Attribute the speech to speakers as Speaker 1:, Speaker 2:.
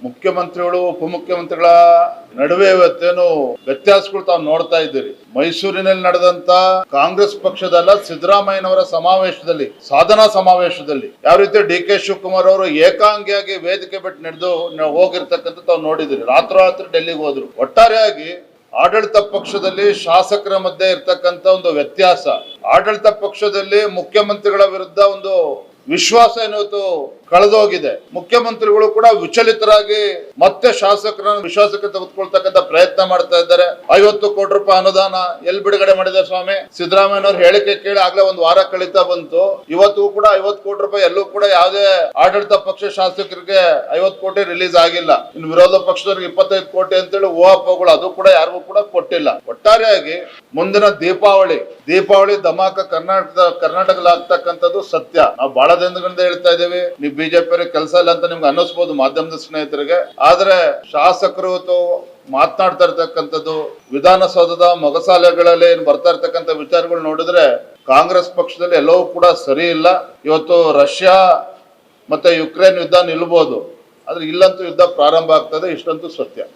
Speaker 1: ಮುಖ್ಯಮಂತ್ರಿಗಳು ಉಪಮುಖ್ಯಮಂತ್ರಿಗಳ ನಡುವೆ ಇವತ್ತೇನು ವ್ಯತ್ಯಾಸಗಳು ತಾವು ನೋಡ್ತಾ ಇದ್ದೀರಿ. ಮೈಸೂರಿನಲ್ಲಿ ನಡೆದಂತ ಕಾಂಗ್ರೆಸ್ ಪಕ್ಷದಲ್ಲ, ಸಿದ್ದರಾಮಯ್ಯನವರ ಸಮಾವೇಶದಲ್ಲಿ, ಸಾಧನಾ ಸಮಾವೇಶದಲ್ಲಿ ಯಾವ ರೀತಿ ಡಿ.ಕೆ. ಶಿವಕುಮಾರ್ ಅವರು ಏಕಾಂಗಿಯಾಗಿ ವೇದಿಕೆ ಬಿಟ್ಟು ನಡೆದು ಹೋಗಿರ್ತಕ್ಕಂಥ ತಾವು ನೋಡಿದಿರಿ. ರಾತ್ರೋರಾತ್ರಿ ಡೆಲ್ಲಿಗೆ ಹೋದ್ರು. ಒಟ್ಟಾರೆಯಾಗಿ ಆಡಳಿತ ಪಕ್ಷದಲ್ಲಿ ಶಾಸಕರ ಮಧ್ಯೆ ಇರ್ತಕ್ಕಂಥ ಒಂದು ವ್ಯತ್ಯಾಸ, ಆಡಳಿತ ಪಕ್ಷದಲ್ಲಿ ಮುಖ್ಯಮಂತ್ರಿಗಳ ವಿರುದ್ಧ ಒಂದು ವಿಶ್ವಾಸ ಏನಿವತ್ತು ಕಳೆದೋಗಿದೆ. ಮುಖ್ಯಮಂತ್ರಿಗಳು ಕೂಡ ವಿಚಲಿತರಾಗಿ ಮತ್ತೆ ಶಾಸಕರನ್ನು ವಿಶ್ವಾಸಕ್ಕೆ ತೆಗೆದುಕೊಳ್ತಕ್ಕಂಥ ಪ್ರಯತ್ನ ಮಾಡ್ತಾ ಇದ್ದಾರೆ. 50 ಕೋಟಿ ರೂಪಾಯಿ ಅನುದಾನ ಎಲ್ಲಿ ಬಿಡುಗಡೆ ಮಾಡಿದ್ದಾರೆ ಸ್ವಾಮಿ? ಸಿದ್ದರಾಮಯ್ಯನವ್ರ ಹೇಳಿಕೆ ಕೇಳಿ ಆಗ್ಲೇ ಒಂದು ವಾರ ಕಳೀತಾ ಬಂತು. ಇವತ್ತು ಕೂಡ 50 ಕೋಟಿ ರೂಪಾಯಿ ಎಲ್ಲೂ ಕೂಡ ಯಾವುದೇ ಆಡಳಿತ ಪಕ್ಷ ಶಾಸಕರಿಗೆ 50 ಕೋಟಿ ರಿಲೀಸ್ ಆಗಿಲ್ಲ. ಇನ್ನು ವಿರೋಧ ಪಕ್ಷದವರಿಗೆ 25 ಕೋಟಿ ಅಂತೇಳಿ ಊಹಾಪೋಹಗಳು, ಅದು ಕೂಡ ಯಾರಿಗೂ ಕೂಡ ಕೊಟ್ಟಿಲ್ಲ. ಒಟ್ಟಾರೆಯಾಗಿ ಮುಂದಿನ ದೀಪಾವಳಿ ಧಮಾಕ ಕರ್ನಾಟಕದಲ್ಲಿ ಆಗ್ತಕ್ಕಂಥದ್ದು ಸತ್ಯ. ನಾವು ಬಹಳ ದಿನಗಳಿಂದ ಹೇಳ್ತಾ ಇದ್ದೇವೆ, ನೀವು ಬಿಜೆಪಿ ಕೆಲಸ ಇಲ್ಲ ಅಂತ ನಿಮ್ಗೆ ಅನ್ನಿಸ್ಬೋದು ಮಾಧ್ಯಮದ ಸ್ನೇಹಿತರಿಗೆ. ಆದ್ರೆ ಶಾಸಕರು ಮಾತನಾಡ್ತಾ ಇರ್ತಕ್ಕಂಥದ್ದು, ವಿಧಾನಸೌಧದ ಮೊಗಸಾಲೆಗಳಲ್ಲಿ ಏನ್ ಬರ್ತಾ ಇರ್ತಕ್ಕಂಥ ವಿಚಾರಗಳು ನೋಡಿದ್ರೆ ಕಾಂಗ್ರೆಸ್ ಪಕ್ಷದಲ್ಲಿ ಎಲ್ಲವೂ ಕೂಡ ಸರಿ ಇಲ್ಲ. ಇವತ್ತು ರಷ್ಯಾ ಮತ್ತೆ ಯುಕ್ರೇನ್ ಯುದ್ಧ ನಿಲ್ಬಹುದು, ಆದ್ರೆ ಇಲ್ಲಂತೂ ಯುದ್ಧ ಪ್ರಾರಂಭ ಆಗ್ತದೆ, ಇಷ್ಟಂತೂ ಸತ್ಯ.